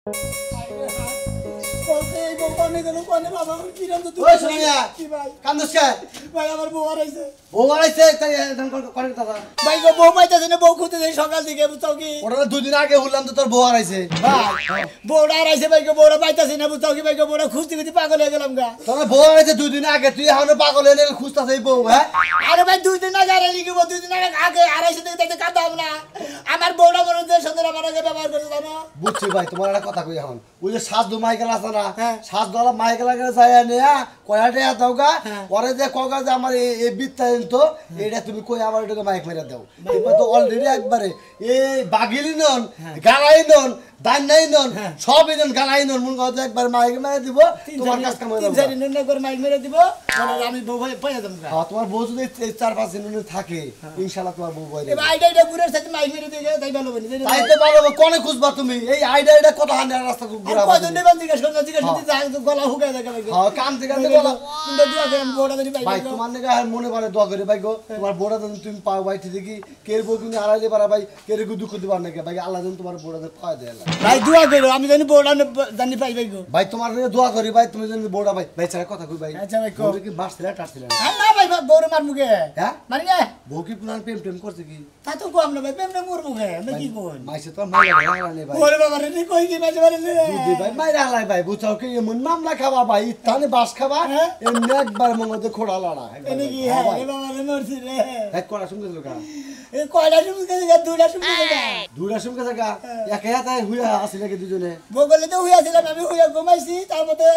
সকাল থেকে বুঝাও কি দুদিন আগে বললাম তো তোর বউ হারাইছে বউটা হারাইছে ভাইকে বউটা পাইতাছি না বুঝাও কি ভাইকে বউটা খুঁজতে খুঁজতে পাগল হয়ে গেলাম গা তোর বউ হারাইছে 2 দিন আগে তুই এখন পাগল হয়ে খুঁজতাছিস বউ হ্যাঁ আরে ভাই 2 দিন আগে হারাইলি কি 2 দিন আগে হারাইছে দেখতে কাঁদাম না আমার বউটা বড় দেশ সঙ্গে আমার আগে ব্যবহার করতে জানো বুঝছি ভাই তোমার একটা কথা কই এখন ওই যে সাজদু মাইকেল আছে না সাজদুলা মাইকেল আগে যায় না কয়টা দাওগা পরে যে কগা যে আমার এই বিত্তাইন তো এটা তুমি কই আমার এটাকে মাইক মেরে দাও এবার তো অলরেডি একবারে এই বাগিলি নন গালাই নন দান নাই নন সব এজন গালাই নন মন কথা একবার মাইক মেরে দিব তোমার কাজ কাম হয়ে যাবে 3 দিন করে মাইক মেরে দিব পরে আমি বউ ভাই পাইয়া দেব হ্যাঁ তোমার বউ যদি 4-5 দিন থাকে ইনশাআল্লাহ তোমার বউ পাইবে এই আইডিয়াটা ঘুরের সাথে মাইক মেরে দিয়ে তাই ভালো বলি তাই তো ভালো কোনে খুঁজবা তুমি এই আইডিয়াটা কত হানে রাস্তা ঘুরা কত নেবেন জিজ্ঞাসা করতে জিজ্ঞাসা করতে যায় গলা হুকায় দেখা লাগে হ্যাঁ কাম থেকে গলা কিন্তু দোয়া করে বড়া ধরি ভাই তোমার নেগা মনে পড়ে দোয়া করে ভাই গো তোমার বড়া যদি তুমি পাও ভাই ঠিক কি কের বউ কিন্তু আড়াইতে পারা ভাই কের গু দুঃখ দিবা নাকি ভাই আল্লাহ যেন তোমার বড়াতে পায় দেয় ভাই দোয়া করো আমি জানি বড়া জানি পাই ভাই গো ভাই তোমার দোয়া করি ভাই তুমি জানি বড়া ভাই ভাই ছাড়া কথা কই ভাই আচ্ছা ভাই কো কি বাসছিলা টাসছিলা না ভাই বড় মার মুখে হ্যাঁ মারি না বউ কি পুরান প্রেম করছে কি তা তো কম না ভাই প্রেম মোর মুখে আমি কি কই মাইছে তো মাইরা হারানে ভাই ওরে বাবা রে কই কি মাইছে বারে দুদি ভাই মাইরা হালাই ভাই বুঝাও কি এমন মামলা খাবা ভাই তানে বাস খাবা এমনি একবার মঙ্গতে খোড়া লড়া এনে কি হ্যাঁ এ বাবা রে মরছি রে এক কোড়া শুনতে লোকা এ কয়টা শুনতে গা দুইটা শুনতে গা একা একা হুইয়া আসলে কি দুজনে বগলে তো হুইয়া ছিলাম আমি হুইয়া ঘুমাইছি তারপরে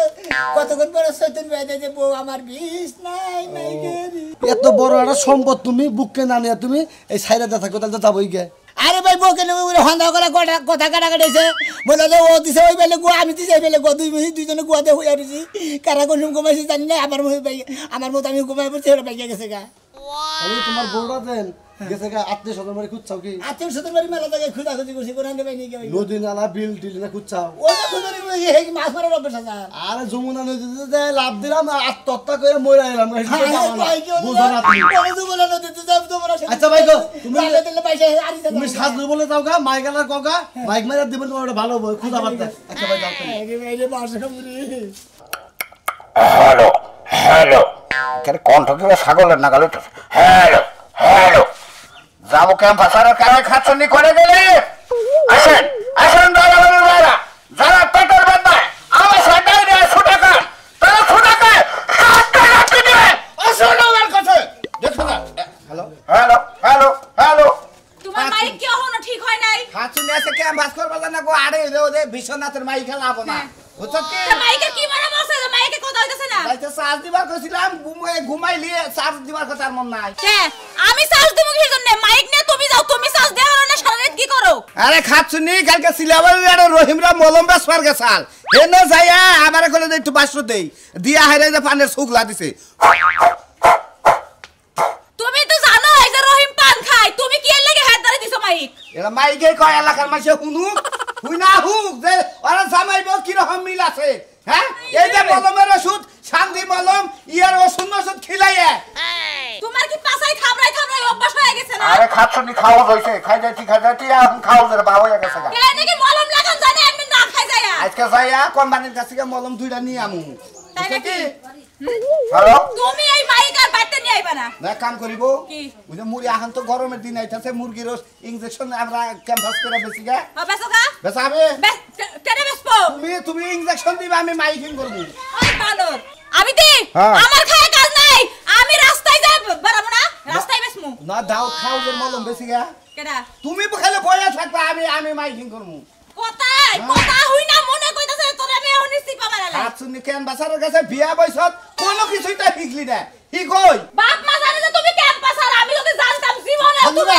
কতক্ষণ পরে সৈতন ভাই যে বউ আমার বিষ নাই নাই গেরি এত বড় একটা সম্পদ তুমি বুককে না নিয়া তুমি এই সাইরাতে থাকো তাহলে যাবই গে আরে ভাই বউকে নেবে হন্দা করে কথা কাটাকাটিছে বলে যে ও দিছে ওই বেলে গো আমি দিছে এই বেলে গো দুইজনে গুয়াতে হুইয়া দিছি কারা কোন ঘুমাইছি জানি না আমার মত আমি ঘুমাই পড়ছি ওরা বাইকে গেছে গা আমি তোমার বউটা দেন গেছে গা আত্মীয় স্বজন বাড়ি খুঁজছাও কি আত্মীয় স্বজন বাড়ি মেলা জায়গায় খুঁজাখুঁজি করছি কোন আনতে পাইনি কি নদী নালা বিল টিল না খুঁজছাও ও তো খুঁজে এই মাছ মারার অভ্যাস আছে আরে যমুনা নদীতে যে লাভ দিলাম আত্মহত্যা করে মরে এলাম বুঝো না তুমি যমুনা নদীতে যাব তোমরা আচ্ছা ভাই গো তুমি দিলে পয়সা আরি তুমি সাজু বলে দাও গা মাইক আলার কগা মাইক মারা দিবেন তোমার একটা ভালো খুঁজা বার্তা আচ্ছা ভাই যাও তুমি এই যে বাসা মুরি হ্যালো হ্যালো কেন কণ্ঠ কি ছাগলের নাগাল হ্যালো হ্যালো যাবো ক্যাম্পাসারের কাছে খাচ্ছনি করে গেলে আসেন আসেন দাদা যারা পেটের বেদনা আমার সাটাই দেয় ছুটে খান তারা ছুটে খায় আমার কাছে দেখো না হ্যালো হ্যালো হ্যালো হ্যালো তোমার মাইক কি হলো ঠিক হয় নাই খাচ্ছনি আছে ক্যাম্পাস করবা না গো আড়ে দে বিশ্বনাথের মাইক খেলাবো না বুঝছো কি মাইকে কি মারা মরছে মাইকে কথা হইতাছে না ভাই তো চার্জ দিবার কইছিলাম ঘুমাইলি চার্জ দিবার কথা আর মন নাই কে আমি চার্জ দেব কি জন্য মাইক নিয়ে তুমি যাও তুমি চার্জ দেও না সারা রাত কি করো আরে খাচ্ছনি কালকে সিলাবার রহিমরা মলম বেসবার গেছাল হেন যাইয়া আমারে কইলে একটু বাসরু দেই দিয়া হাইরে যে পানের শুকলা দিছে তুমি তো জানো এই যে রহিম পান খায় তুমি কি এর লাগি হাত ধরে দিছো মাইক এরা মাইকে কয় এলাকার মাসে হুনুক হুই না হুক যে ওরা জামাইব কি রকম মিল আছে হ্যাঁ এই যে মলমের ওষুধ শান্তি মলম ইয়ার ওষুধ খিলাইয়া তোমার কি পাছাই থাবরাই অভ্যাস হয়ে গেছে না আরে খাচ্ছনি খাওয়া হইছে খাই যাইতি এখন খাওয়া ধরে বাবা হয়ে গেছে কে নাকি মলম লাগান জানে আমি না খাই যায়া আজকে যাইয়া কোম্পানির কাছে মলম দুইটা নিয়ে আমু তাই নাকি হ্যালো তুমি এই মাইক আর বাইতে নিয়ে আইবা না না কাম করিব কি ওই যে মুরগি এখন তো গরমের দিন আইতাছে মুরগির ইনজেকশন আমরা ক্যাম্পাস করে বেশি গা বেসোগা বেসাবে কেন বেসবো তুমি ইনজেকশন দিবা আমি মাইকিং করব ওই বানর আমি দি আমার খায় কাজ নাই আমি রাস্তায় যাই বাড়াবো না রাস্তায় বেসমু না দাও খাও যে মলম বেশি গা কেডা তুমি খালি বইয়া থাকবা আমি মাইকিং করব কথা হই না মনে কইতাছে তোরে আমি এখন সিপা মারালা আছুনি কেন বাসারের কাছে বিয়া বইছত কোনো কিছুইটা শিখলি না হি কই বাপ মা জানে যে তুমি ক্যাম্পাস আর আমি যদি জানতাম জীবনে তুমি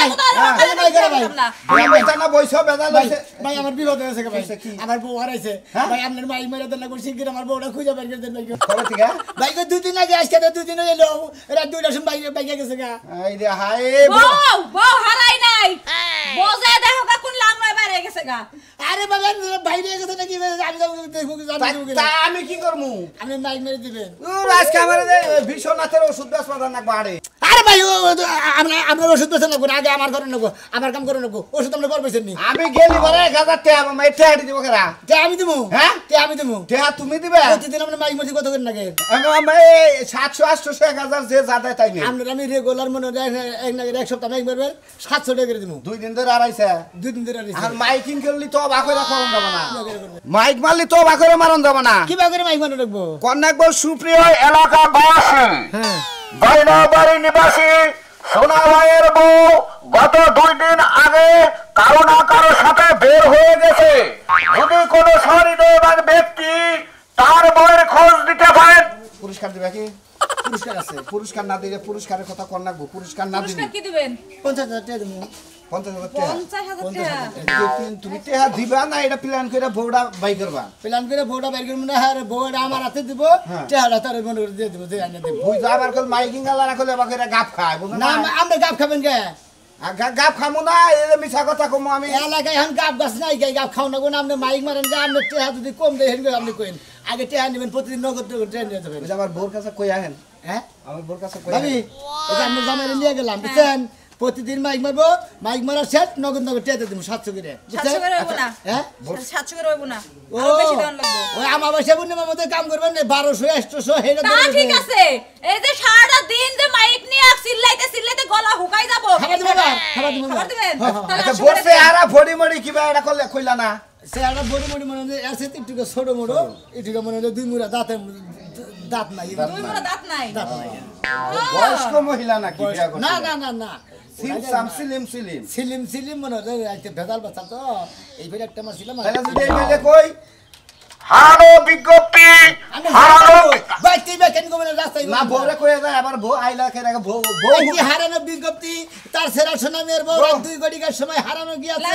বিয়া বইতা না বইছ বেদা লইছে ভাই আমার বিপদ হয়েছে ভাই আমার বউ হারাইছে ভাই আপনার মাই মেরে দেন না কইছি কি আমার বউটা খুঁজে বের করে দেন ভাই করে ঠিক ভাই কই দুদিন আগে আজকে তো দুদিন এলো রাত 2টার সময় বাইকে গেছে গা এই রে হাই বউ হারাই নাই বোঝে দেখো কোন লাংড়া বাইরে গেছে গা আরে বাবা বাইরে গেছে নাকি আমি দেখব তা আমি কি করমু আপনি মাই মেরে দিবেন ও আজকে আমারে বিশ্বনাথের ওষুধ বেসবা না বাড়ে আরে ভাই আমরা ওষুধ বেছে নেবো আগে আমার ঘরে নেবো আমার কাম করে নেবো ওষুধ আমরা পর বেছেন নি আমি গেলি পরে 1000 টাকা আমার ঠেহাটি দিব কেরা আমি দেবো হ্যাঁ আমি দেবো ঠেহা তুমি দিবে প্রতিদিন আমরা মাইক মধ্যে কত করে লাগে আমি 700 800 1000 যে যাতে তাই নেই আমরা আমি রেগুলার মনে এক সপ্তাহ মাইক মারবেন 700 টাকা করে দেবো 2 দিন ধরে আড়াইছে 2 দিন ধরে আনিছি। আর মাইকিং করলি তো অবাক হয়ে রাখুন যাব না মাইক মারলি তো অবাক হয়ে মারন যাব না কিভাবে করে মাইক মারো রাখবো কন্যাকবর সুপ্রিয় এলাকাবাসী হ্যাঁ বাইনাবাড়ি নিবাসী সোনা ভাইয়ের বউ গত 2 দিন আগে কারো না কারো সাথে বের হয়ে গেছে যদি কোনো সহৃদয়বান ব্যক্তি তার বউয়ের খোঁজ দিতে পারেন পুরস্কার দিবে কি পুরস্কার আছে পুরস্কার না দিলে পুরস্কারের কথা কন্যাকবো পুরস্কার না দিলে পুরস্কার কি দিবেন 50,000 টাকা দেবো 50,000 টাকা 50,000 টাকা তুমি টেহা দিবা না এটা প্ল্যান করে বউটা বাই করবা প্ল্যান করে বউটা বাইর করবো না হ্যাঁ বউটা আমার হাতে দিব টাকাটা তার মনে করে দিয়ে দেবো দিয়ে আনিয়ে দেবো বুঝ যাবার কল মাইকিং আলা রাখলে বাকি এটা গাপ খায় বুঝো না না আমরা গাপ খাবেন কে গাপ খামু না এই মিছা কথা কমু আমি এলাকায় এখন গাপ গাছ নাই গাপ খাও না কোন আপনি মাইক মারেন গা আপনি টেহা যদি কম দেয় হেন আপনি কইন আগে টেহা নেবেন প্রতিদিন নগদ ট্রেন নিয়ে যাবেন আমার বউর কাছে কই আহেন হ্যাঁ আমার বউর কাছে কই ভাবি এটা আমরা জামাইরে নিয়ে গেলাম বুঝছেন প্রতিদিন মাইক মারবো মাইক মারার সেট নগদ নগদ টেহা দেবো 700 করে 700 করে হইব না হ্যাঁ 700 করে হইব না ও আরো বেশি দেন লাগবে ওই আমার বাসা পূর্ণিমার মধ্যে কাম করবেন না 1200 800 হেটা তা ঠিক আছে এই যে সারাটা দিন যে মাইক নিয়ে চিল্লাইতে গলা হুকাই যাব খাবার দিবেন না? খাবার দিবেন না? খাবার দিবেন তাহলে আচ্ছা 800 করে বসে আরা ফড়ি মড়ি কিবা এটা করলে কইলা না সে একটা বড় মনে মনে হয় আছে একটু ছোট মোড়ো একটু মনে হয় দুই মুড়া দাঁত নাই দুই মোড়া দাঁত নাই দাঁত নাই বয়স্ক মহিলা নাকি বিয়া করছে না না না না সিম সিলিম সিলিম সিলিম মনে হয় একটা ভেজাল বাচ্চা তো এইবার একটা মাস ছিলাম তাহলে যদি এই মেলে কই হানো বিজ্ঞপ্তি হানো বাইতে বেকেন কোমনে রাস্তায় না বউরে কই যায় আবার বউ আইলা কেন বউ বউ কি হারানো বিজ্ঞপ্তি তার সেরা সোনামের বউ রাত 2 ঘটিকার সময় হারানো গিয়েছে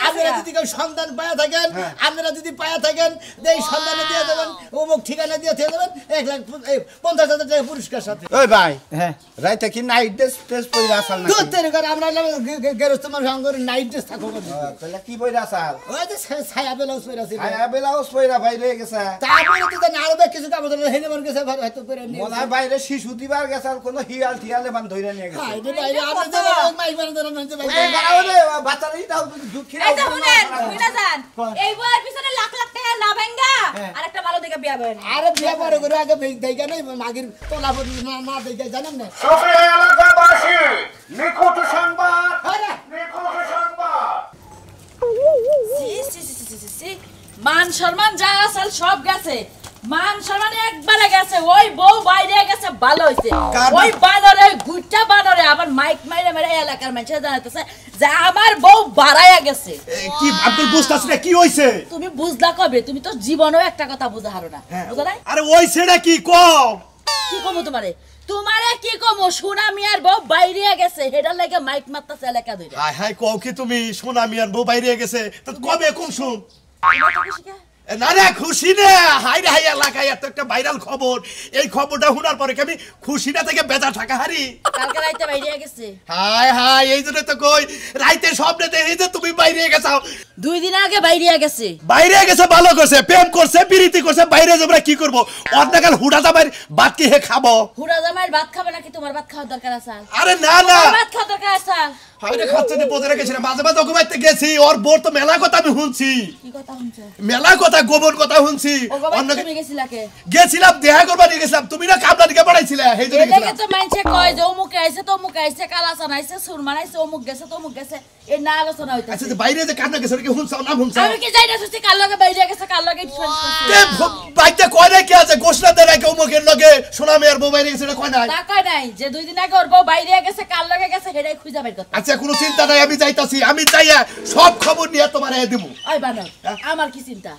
আপনারা যদি কেউ সন্ধান পায়া থাকেন আপনারা যদি পায়া থাকেন এই সন্ধানে দিয়ে দেবেন অমুক ঠিকানা দিয়ে দেবেন 1,50,000 টাকা পুরস্কার সাথে ওই ভাই হ্যাঁ রাইতে কি নাইট ড্রেস পরে আসাল না দুধ তৈরি করে আমরা গেরস্ত মানুষ সঙ্গে নাইট ড্রেস থাকবো তাহলে কি পরে আসাল ওই যে ছায়া বেলাউস পরে আছে আয়া বেলাউস পরে বাইরে গেছে তারপরে তো জানি আরো বেশ কিছু কাপড় ধরে হেনে মন গেছে হয়তো করে নিয়ে মনে হয় বাইরে শিশু দিবার গেছে আর কোনো হিয়াল টিয়ালে বান ধইরা নিয়ে গেছে হাই রে বাইরে আপনি যে মাইক বানাতে না ভাই এই গাও রে বাচ্চারই দাও দুধ খেয়ে এই যে শুনেন বুঝা যান এই বইয়ের পিছনে লাখ লাখ টাকা না ভাঙ্গা আর একটা ভালো দিকে বিয়া করেন আরে বিয়া পরে করে আগে দেইগা নাই মাগির তোলা না দেইগা জানেন না সুপ্রিয় এলাকাবাসী নিখুঁত সংবাদ আরে নিখুঁত সংবাদ সি মান সম্মান যা আসল সব গেছে মান সম্মান একবারে গেছে ওই বউ বাইরে গেছে ভালো হইছে ওই বানরে গুইটা বানরে আবার মাইক মাইরে মেরে এলাকার মানুষ জানাতেছে যে আমার বউ বাড়ায়া গেছে কি আব্দুল বুঝতাছ না কি হইছে তুমি বুঝলা কবে তুমি তো জীবনেও একটা কথা বুঝা হারো না বুঝা নাই আরে ওই সেটা কি কও কি কমো তোমারে কি কমো সোনা মিয়ার বউ বাইরে গেছে হেডার লাগে মাইক মারতাছে এলাকা ধরে হাই হাই কও কি তুমি সোনা মিয়ার বউ বাইরে গেছে তো কবে কোন শুন না না খুশি না হাই রে হাই এলাকায় এত একটা ভাইরাল খবর এই খবরটা শোনার পরে কি আমি খুশি না থেকে বেজা থাকা হারি কালকে রাইতে বাইরে গেছে হাই হাই এই জন্য তো কই রাইতে স্বপ্নে দেখি যে তুমি বাইরে গেছাও 2 দিন আগে বাইরে গেছে বাইরে গেছে ভালো করছে প্রেম করছে প্রীতি করছে বাইরে যাবরা কি করব অর্ধকাল হুড়া যাবার ভাত কি হে খাবো হুড়া জামাইয়ের ভাত খাবে নাকি তোমার ভাত খাওয়ার দরকার আছে আরে না না ভাত খাওয়ার দরকার আছে হাইরে খাচ্ছে নি বোঝে রেখেছি মাঝে মাঝে ঘুমাইতে গেছি ওর বোর তো মেলা কথা আমি শুনছি কি কথা শুনছে মেলা কথা গোবর কথা শুনছি অন্য তুমি গেছিলা কে গেছিলাম দেখা করবার নিয়ে গেছিলাম তুমি না কামলা দিকে পড়াইছিলে সেই জন্য এটাকে গেছিলাম তো মানছে কয় যে অমুকে আইছে তো অমুকে আইছে কালাসান আইছে সুরমান আইছে অমুক গেছে তো অমুক গেছে এই না আলোচনা আচ্ছা হইতাছে যে বাইরে যে কামনা গেছে কি শুনছাও না শুনছাও আমি কি যাই না সুতি কাল লগে বাইরে গেছে কাল লগে তে বাইতে কয় না কি আছে ঘোষণা দেয় না কেউ মুখের লগে সোনা মেয়ের বউ বাইরে গেছে কয় নাই তা কয় নাই যে 2 দিন আগে ওর বউ বাইরে গেছে কাল লগে গেছে হেডাই খুঁজা বের করতে আচ্ছা কোনো চিন্তা নাই আমি যাইতাছি আমি যাইয়া সব খবর নিয়ে তোমারে দেব ওই বানর আমার কি চিন্তা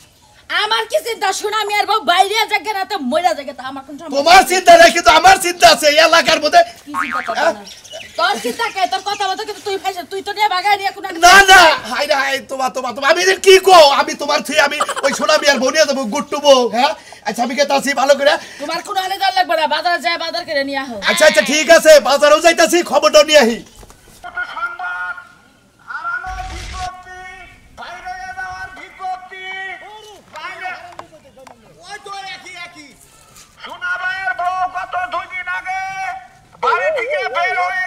সোনা মিয়ার বউ বাইরে জায়গা না তো মইরা জায়গা তো আমার কোন সমস্যা তোমার চিন্তা নাই কিন্তু আমার চিন্তা আছে এই এলাকার মধ্যে কি চিন্তা করবা না? তোর চিন্তা কে তোর কথা মতো কিন্তু তুই তো নিয়ে বাগায় নিয়ে কোন না না হাই রে হাই তোমার আমি এদের কি কো আমি তোমার থেকে আমি ওই সোনা মিয়ার বউ নিয়ে যাবো গুট্টুবো হ্যাঁ আচ্ছা আমি কে তাছি ভালো করে তোমার কোন আলে দল লাগবে না বাজারে যায় বাজার করে নিয়ে আহ আচ্ছা আচ্ছা ঠিক আছে বাজারেও যাইতাছি খবরটা নিয়ে আহি সংবাদ হারানো বিজ্ঞপ্তি বাইরে যাওয়ার বিজ্ঞপ্তি বাইরে ওই তো একই সোনা ভাইয়ের বউ গত 2 দিন আগে বাড়ি থেকে বের হয়ে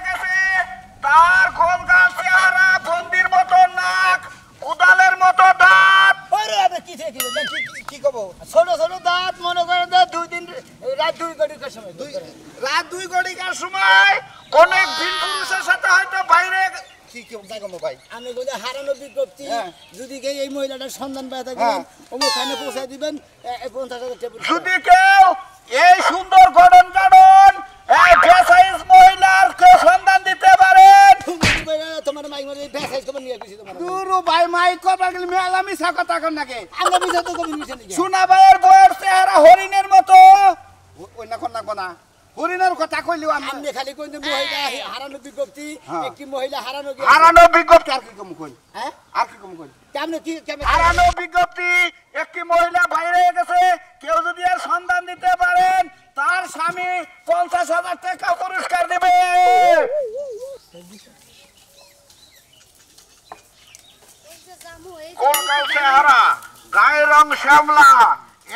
কি কব ছোট ছোট দাঁত মনে করে রাত 2 ঘটিকার সময় রাত 2 ঘটিকার সময় কোন এক ভিন পুরুষের সাথে হয়তো বাইরে কি জাগমো ভাই আমি বলে হারানো বিজ্ঞপ্তি যদি কেউ এই মহিলাটার সন্ধান পায় থাকেন হ্যাঁ। ওখানে পৌঁছায় দিবেন 50,000 টাকা যদি কেউ এই সুন্দর গঠন এই ফ্যাসাইজ মহিলার কে সন্ধান দিতে পারেন তোমার মাইক মারি ফ্যাসাইজ করে নিয়ে গেছি তোমার দুরু ভাই মাইক করবার গেলে মেলা মিছা কথা কর নাকি আমরা বিজয় তো কবি মিশে নিয়ে সোনা ভাইয়ের বউয়ের চেহারা হরিণের মতো ওই না কোন লাগবো না হরিণের কথা কইলিও আমি আপনি খালি কোন মহিলা হারানো বিজ্ঞপ্তি একটি মহিলা হারানো হারানো বিজ্ঞপ্তি আর কি কম কই হ্যাঁ আর কি কম কই কেমনে কি কেমনে হারানো বিজ্ঞপ্তি একটি মহিলা বাইরে গেছে কেউ যদি আর সন্ধান দিতে পারেন তার স্বামী 50,000 টাকা পুরস্কার দেবে কোন চেহারা গায়ের রং শ্যামলা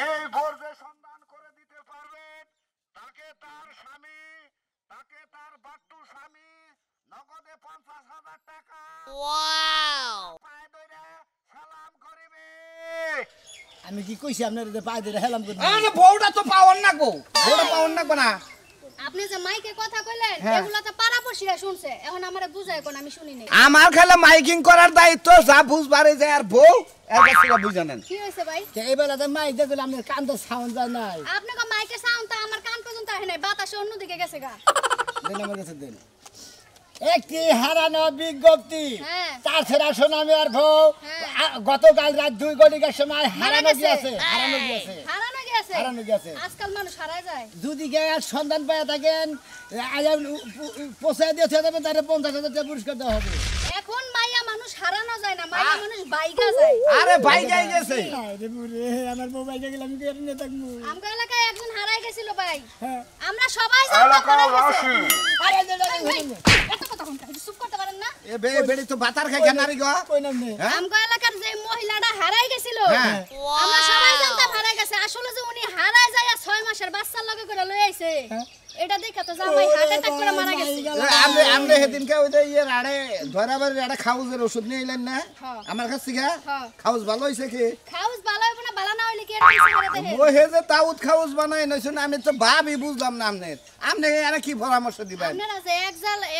এই ভোরকে সন্ধান করে দিতে পারবেন তাকে তার স্বামী তাকে তার বাট্টু স্বামী নগদে 50,000 টাকা পায়ে ধরে সালাম করিবে আমি কি কইছি আপনার পায়ে ধরে হেলাম করি আরে বউটা তো পাওয়ার না গো বউটা পাওয়ার না না আপনি যে মাইকে কথা কইলেন এগুলা তো পাড়াপড়শিরা শুনছে এখন আমারে বুঝায় কোন আমি শুনি নাই আমার খালি মাইকিং করার দায়িত্ব যা বুঝবারে যায় আর বউ এর কাছে বুঝানেন কি হইছে ভাই এই বেলাতে মাইক দেখলে আপনার কান তো সাউন্ড যায় নাই আপনি কো মাইকে সাউন্ড তো আমার কান পর্যন্ত আহে নাই বাতাসে অন্যদিকে গেছে গা দেন আমার কাছে দেন একটি হারানো বিজ্ঞপ্তি হ্যাঁ। তার ছেড়া সোনামি আর বউ গতকাল রাত 2 ঘটিকার সময় হারানো গিয়েছে হারানো গেছে হারানো গেছে আজকাল মানুষ হারায় যায় যদি কে আর সন্ধান পায় থাকেন পৌঁছায় দিয়ে যাবে তাহলে 50,000 টাকা পুরস্কার দেওয়া হবে এখন মাইয়া মানুষ হারানো যায় না মাইয়া মানুষ বাইগা যায় আরে ভাই যাই গেছে আরে বুড়ে আমার মোবাইলটা গেলাম কি আর নিয়ে থাকবো আমগো এলাকায় একজন হারায় গেছিল ভাই হ্যাঁ। আমরা সবাই জানতাম এলাকার বাসী আরে এত কথা কোন চুপ করতে পারেন না এ বেড়ি তো বাতার খাই নারী গো কই নাম নেই আমগো এলাকার যে মহিলাটা হারাই গেছিল হ্যাঁ। আমরা সবাই জানতাম হারাই গেছে আসলে যে উনি হারায় যায় 6 মাসের বাচ্চার লগে করে লই আইছে এটা দেখে তো জামাই হার্ট অ্যাটাক করে মারা গেছে আমরা আমরা সেদিনকে ওই যে ইয়ে রাড়ে ধরাবাড়ি রাড়ে খাউজের ওষুধ নিয়ে এলেন না হ্যাঁ। আমার কাছ থেকে হ্যাঁ। খাউজ ভালো হইছে কি খাউস ভালো হবে না ভালো না হইলে কি আর কিছু করে দেখে ওই হে যে তাউত খাউজ বানাই নইছেন আমি তো ভাবই বুঝলাম না আমনের আমনে আরে কি পরামর্শ দিবেন আপনারা যে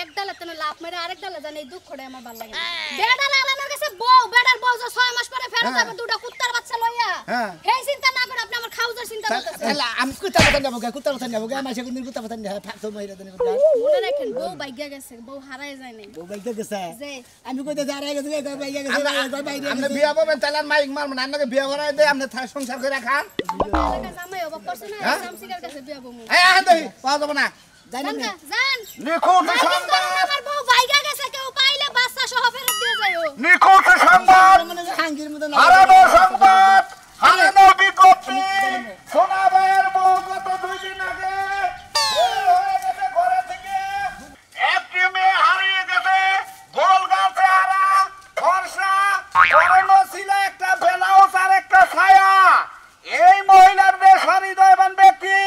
এক ডালে তেন লাভ মেরে আরেক ডালে জানে এই দুঃখটা আমার ভালো লাগে বেডার আলানো গেছে বউ বেডার বউ যে 6 মাস পরে ফেরত যাবে দুটো কুত্তার বাচ্চা লইয়া হ্যাঁ। এই চিন্তা না করে আপনি আমার খাউজের চিন্তা করতেছেন তাহলে আমি কুত্তা কথা যাবো কুত্তা কথা যাবো মাসে কোনদিন কুত্তা কথা নিয়ে ফাঁকতো মাইরা দেন মনে রাখেন বউ বাইগা গেছে বউ হারায় যায় নাই ও বাইতে গেছে যে আমি কইতে যারা গেছে কই বাইয়া গেছে কই বাইরে আমনে বিয়া পাবেন তাহলে আর মাইক মারবেন আপনাকে বিয়া ভরাই দেয় আপনি সংসার করে খান এলাকা জামাই অবাক করছে না হ্যাঁ? শামসিকার কাছে বিয়া বমু এই আহ দেই পাওয়া যাবে না জানি জান না না জান নিখুঁত মাইকিং সংবাদ করেন আমার বউ বাইগা গেছে কেউ পাইলে বাচ্চা সহ ফেরত দিয়ে যাইও নিখুঁত সংবাদ মানে হাঙ্গির মতো না হারানো সংবাদ হারানো বিজ্ঞপ্তি সোনা ভাইয়ের বউ গত 2 দিন আগে বের হয়ে গেছে ঘরে থেকে একটি মেয়ে হারিয়ে গেছে গোল গাছে হারা ফর্সা পরনো ছিল একটা ব্লাউজ আর একটা ছায়া এই মহিলার বেশ হৃদয়বান ব্যক্তি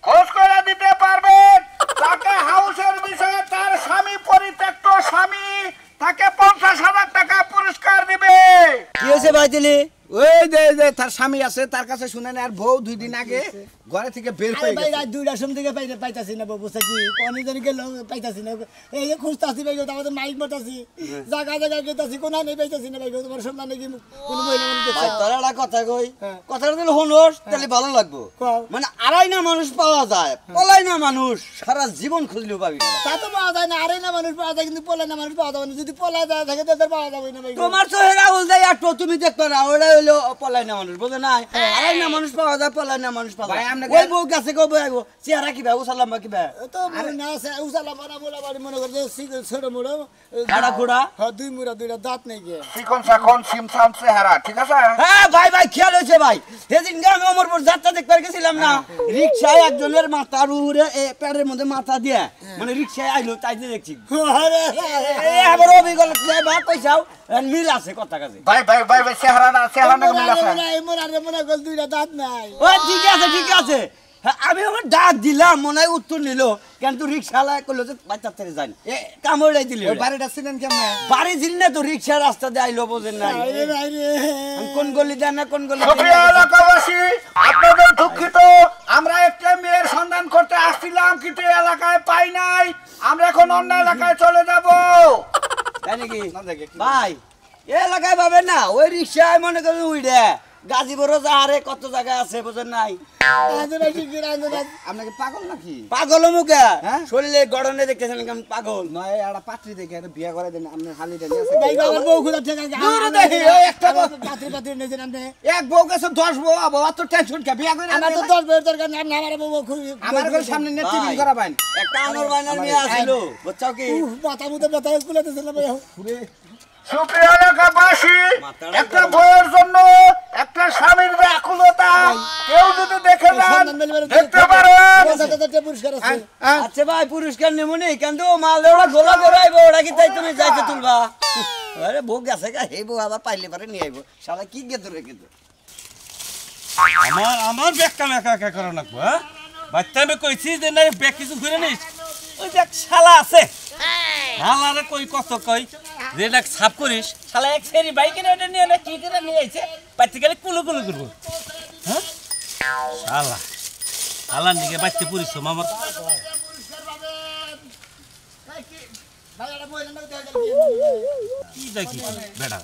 খোঁজ করে দিতে পারবেন তাকে হাউসের বিষয়ে তার স্বামী পরিত্যক্ত স্বামী তাকে 50,000 টাকা পুরস্কার দিবে কি হইছে ভাই দিলি ওই যে তার স্বামী আছে তার কাছে শুনেন আর বউ 2 দিন আগে ঘরে থেকে বের আরে হয়ে ভাই গেছে রাত 2টার সময় থেকে পাইতাছি না বাবু সাকি কোন জন গেল পাইতাছি না এই যে খুঁজতাছি ভাই তারপরে মাইক মারতাছি জায়গা জায়গা গেতাছি কোনা নেই পাইতাছি না ভাই তোমার সন্ধান নাকি কোন মহিলা মনে দেখছে তোরা একটা কথা কই কথাটা দিলে হনোস তাহলে ভালো লাগবো কও। মানে আড়াই না মানুষ পাওয়া যায় পলাই না মানুষ সারা জীবন খুঁজলেও পাবি না তা তো পাওয়া যায় না আরে না মানুষ পাওয়া যায় কিন্তু পলা না মানুষ পাওয়া যাবে না যদি পলা যায় থাকে তাদের পাওয়া যাবে না ভাই তোমার তো হেরা উল্টাই একটু তুমি দেখবে না ওরা হইলো পলাই না মানুষ বুঝে নাই আড়াই না মানুষ পাওয়া যায় পলাই না মানুষ পাওয়া ভাই, যায় আমরা ওই বউ কাছে কবে আইবো চেহারা কি ভাই উসালাম বা কি ভাই তো না উসালা মারা মোলা বাড়ি মনে করে ছোট মোড়ো খাড়া খোড়া হ্যাঁ 2 মুড়া 2টা দাঁত নেই গে চিকন সাকন সিমসাম চেহারা ঠিক আছে হ্যাঁ ভাই ভাই খেয়াল হয়েছে ভাই সেদিন আমি অমরপুর যাত্রা দেখতে গেছিলাম না রিক্সায় একজনের মাথার উপরে প্যারের মধ্যে মাথা দিয়ে মানে রিক্সায় আইলো তাই দিয়ে দেখছি আরে এই আবার অভিজ্ঞতা বা পয়সাও মিল আছে কথা কাছে ভাই চেহারা না মিল আছে মোরা মনে করে 2টা দাঁত নাই ও ঠিক আছে হ্যাঁ, আমি আমার ডাক দিলাম মনে হয় উত্তর নিল কিন্তু রিক্সাওয়ালা কইলো যে বাচ্চার থেকে যান কামড়াই দিল বাড়িটা ছিলেন কেমন বাড়ি ছিল না তো রিক্সা রাস্তা দিয়ে আইলো বোঝেন নাই আমি কোন গলি দেন না কোন গলি সুপ্রিয় এলাকাবাসী আপনাদের দুঃখিত আমরা একটা মেয়ের সন্ধান করতে আসছিলাম কিন্তু এলাকায় পাই নাই আমরা এখন অন্য এলাকায় চলে যাব তাই নাকি ভাই এ এলাকায় পাবেন না ওই রিক্সায় মনে করেন উইডে গাজীপুরও যাহারে কত জায়গা আছে বোঝেন নাই আপনাকে পাগল নাকি পাগল মুখে হ্যাঁ? শরীরে গড়নে দেখতেছেন কেমন পাগল নয় একটা পাত্রী দেখে একটা বিয়ে করে দেন আপনার হালিটা নিয়ে আসে ভাই, আমার বউ খুদা ঠিক আছে। দূরে দেখি, ওই একটা বউ- এক বউ গেছে 10 বউ আবার অত টেনশন কে বিয়া করে আমার তো 10 বছর দরকার নাম আমার বউ আমার ঘর সামনে নিয়ে টিফিন করাবেন একটা আনোর বাইনার মেয়ে আসিল বুঝছাও কি মাথা মুদে ব্যথা কুলাতেছে না ভাই সুপ্রিয় এলাকাবাসী একটা বইয়ের জন্য একটা স্বামীর ব্যাকুলতা কেউ যদি দেখে যান দেখতে পারেন পুরস্কার আছে আচ্ছা ভাই পুরস্কার নেমুনি কিন্তু মাল ওরা গোলা বেরাইবো ওরা কি তাই তুমি যাইতে তুলবা আরে বউ গেছে গা হে বউ আবার পাইলে পারে নিয়ে আইবো শালা কি গে ধরে কিন্তু আমার ব্যাগটা একা করা লাগবো হ্যাঁ বাচ্চা আমি কইছি যে না ব্যাগ কিছু ঘুরে নিস ওই দেখ শালা আছে শালারে কই কত কই যে দেখ সাফ করিস শালা এক সেরি বাইকে এটা নিয়ে না কি করে নিয়ে আইছে বাচ্চা গেলে কুলু কুলু করবো হ্যাঁ শালা শালার দিকে বাচ্চা পরিশ্রম আমার কি দেখি বেড়া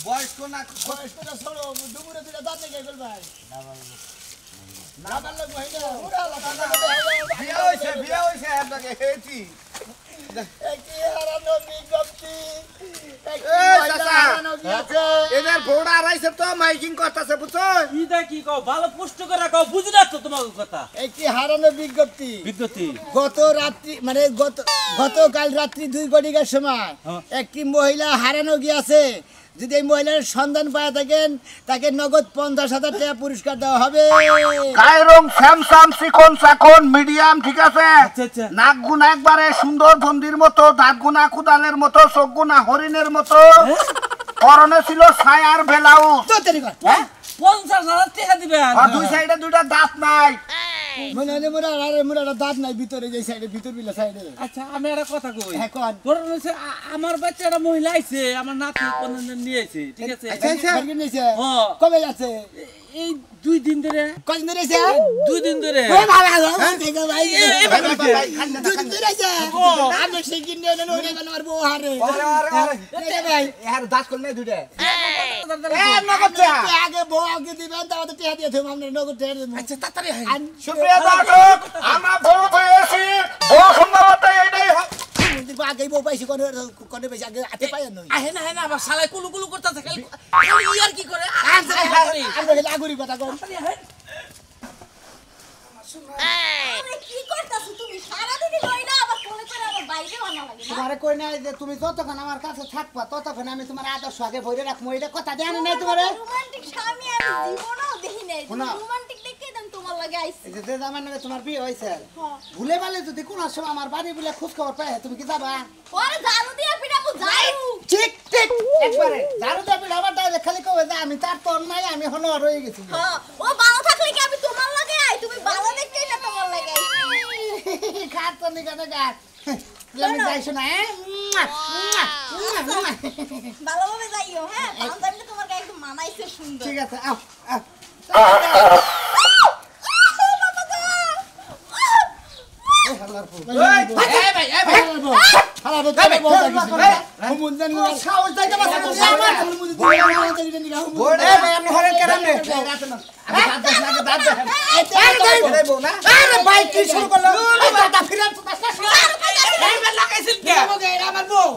বয়স্ক না বয়স্ক না ছোড়ো দুপুরে দুটা দাঁত দেখে গেল ভাই না পারলে মহিলা ওরা বিয়ে হইছে আপনাকে হেটি একই হারানো বিজ্ঞপ্তি এদের ভোড়া আড়াইছে তো মাইকিং করতেছে বুঝছো কি দেখি কও ভালো পুষ্ট করে কও বুঝি না তো তোমার কথা একটি হারানো বিজ্ঞপ্তি বিদ্যুতি গত রাত্রি মানে গতকাল রাত্রি 2 ঘটিকার সময় একটি মহিলা হারানো গিয়েছে যদি এই মহিলার সন্ধান পাওয়া থাকেন তাকে নগদ 50,000 টাকা পুরস্কার দেওয়া হবে গায়ের রং স্যামসাম চিকন চাকন মিডিয়াম ঠিক আছে আচ্ছা। নাক গুনা একবারে সুন্দর বন্দির মতো দাঁত গুনা কুদালের মতো চোখ গুনা হরিণের মতো পরনে ছিল ছায়ার ব্লাউজ তো তৈরি কর 50,000 টাকা দিবেন আর দুই সাইডে দুইটা দাঁত নাই মনে হয় মোরা দাঁত নাই ভিতরে যে সাইডে ভিতর বিলা সাইডে আচ্ছা আমি একটা কথা কই হ্যাঁ কোন ধরুন হচ্ছে আমার বাচ্চাটা মহিলা আইছে আমার নাতি কোনদিন নিয়ে আইছে ঠিক আছে বার্গেন নিছে হ্যাঁ। কবে যাচ্ছে এই 2 দিন ধরে কদিন ধরে এসে 2 দিন ধরে ও ভালো দেখো ভাই এবার কইছে। দুদিন ধরে এসে আমি সেই কিনে নেন ওরে আমার বউ হারে আরে ভাই এর দাঁত কল নাই দুইটা আগে বউ আগে দিবেন তাহলে টাকা দিয়ে দেবো আমরা নগদ টাকা দেবো আচ্ছা তাড়াতাড়ি আয়। সুপ্রিয় দর্শক আমরা বউ পেয়েছি বউ সম্ভবত এইটাই আগে বউ পাইছি কোনে পাইছি আগে হাতে পাই নই আহে না আবার শালায় কুলু কুলু করতেছে খালি ইয়ার কি করে আমরা আগুরি কথা কম আরে কি করতাছ তুমি সারাদিনই কই না আবার ফোনে করে আবার বাইরে বানা লাগে না তোমারে কই নাই যে তুমি যতক্ষণ আমার কাছে থাকবা ততক্ষণ আমি তোমার আদর্শ আগে বইরে রাখবো এটা কথা জানি নাই তোমারে রোমান্টিক স্বামী আমি জীবনেও দেখি নাই তুমি শোনো। রোমান্টিক দেখে দেন তোমার লাগে আইছি এই যে আমার নামে তোমার বিয়ে হয়েছে হ্যাঁ। ভুলে বালে যদি কোন সময় আমার বাড়ি বলে খোঁজ খবর পাই তুমি কি যাবা ওরে ঝাড়ু দিয়া পিটাবো ঝাড়ু ঠিক ঠিক একবারে ঝাড়ু দেবে আবার ডাইরেক্ট খালি কবে যে আমি তার তোর নাই আমি হলো রয়ে গেছি হ্যাঁ ও ভালো থাকলে কি আমি তোমার লাগে আই তুমি ভালো দেখতেই না তোমার লাগে আইছি খাট তো নিকানে গাছ আমি যাইছো না ভালোভাবে যাইও হ্যাঁ পাঞ্জাবিটা তোমার গায়ে একদম মানাইছে সুন্দর ঠিক আছে আও আও সাহস যাইতে পারছ আরে ভাই কি শুরু করলো দাদা ফিরান তো লাগাইছেন কে আমার বউ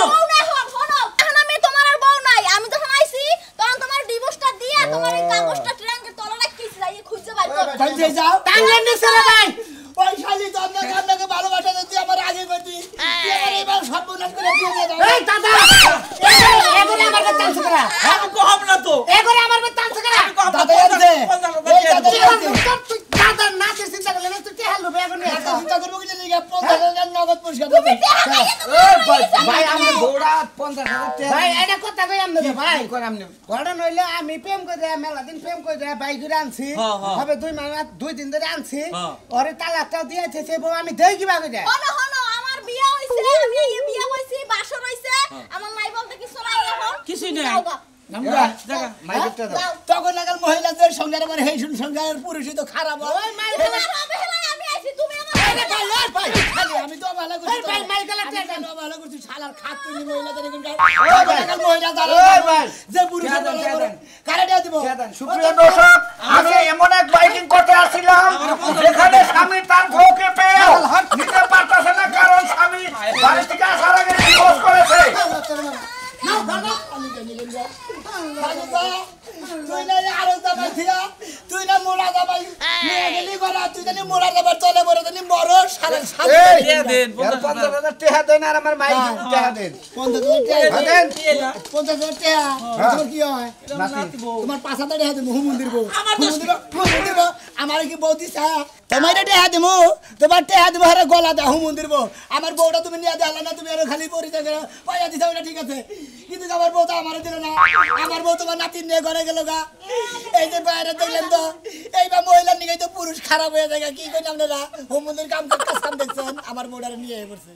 বউ না হন হনো এখন আমি তোমার আর বউ নাই আমি যখন আইছি তখন তোমার ডিভোর্সটা দিয়া তোমার এই কাগজটা ট্রাঙ্কের তলে রাখিছি যাই খুঁজে বাইর করো কাজে যাও টাঙ্গের নিচে রে ভাই ওই শালি তো আপনাকে ভালোবাসা দিতে আমার আগে করতি তুই আমার এবার সর্বনাশ করে দিয়ে দাও এই দাদা এগুলো আমার টানছ করা আমি কম না তো এগুলো আমার টানছ করা দাদা আছে এই দাদা আছে তুই দাদা নাচের চিন্তা করলে না তুই টেহাল লবে এখন একটা চিন্তা করবো কি জানি 50,000 নগদ পুরস্কার দেবে ভাই আমার বউড়া 50,000 টাকা ভাই এটা কথা কথা কই আমনে ভাই ঘটনা হইলে আমি প্রেম করে মেলা দিন প্রেম করে বাইক করে আনছি হবে 2 মাস 2 দিন ধরে আনছি ওরে তালাকটাও দিয়েছে সে বউ আমি দেই কিবা করে হলো হলো আমার বিয়া হইছে আমি এই বিয়া হইছি বাসর হইছে আমার মাই বলতে কিছু নাই এখন কিছুই নাই। আমরা জায়গা মাইকটা দাও তখন লাগাল মহিলাদের সঙ্গে আমার হেই সংসারের পুরুষই তো খারাপ হয় ওই মাই হবে হেলাই আমি আইছি তুমি আমার আরে ভাই ওই ভাই খালি আমি তো ভালো করছি ভাই, ভাই, গেলা আমি টেকা। তো ভালো করছি শালার খাত তুই মহিলাদের এখানকার ওই ভাই। লাগাল মহিলা দাঁড়া ওই ভাই। যে পুরুষের টেকা দেন, টেকা দেন। কারে দেয়া দিব সুপ্রিয় দর্শক আমি এমন এক বাইকিং করতে আসছিলাম যেখানে স্বামী তার বউকে পেয়ে নিতে পারতেছে না কারণ স্বামী বাড়ি থেকে আসার আগে ডিভোর্স করেছে তুই না আরো দাবাই থিয়া তুই না মোড়া দাবাই নিয়ে গেলি গলা তুই জানি মোড়া দাবার চলে বড় জানি মরো সারা সারা দিয়ে দেন 50,000 টাকা দেন আর আমার মাইক টাকা দেন 50,000 দেন 50,000 টাকা তোমার কি হয় তোমার 5,000 টাকা দেবো মন্দির বউ মন্দির বউ আমার কি বউ দিছা তোমার টাকা দেবো তোমার টাকা দেবো আরে গলা দা মন্দির বউ আমার বউটা তুমি নিয়ে দেলা না তুমি আর খালি পরি থাকে পয়সা দিছা ওটা ঠিক আছে কিন্তু আমার বউ তো আমারে দিল না আমার বউ তোমার নাতিন নিয়ে ঘরে গেল গা এই যে বাইরে দেখলেন তো এইবার মহিলার নিয়ে তো পুরুষ খারাপ হয়ে যায় কি করেন আপনারা হোম মন্দির কাম দেখছেন আমার বউটারে নিয়ে পড়ছে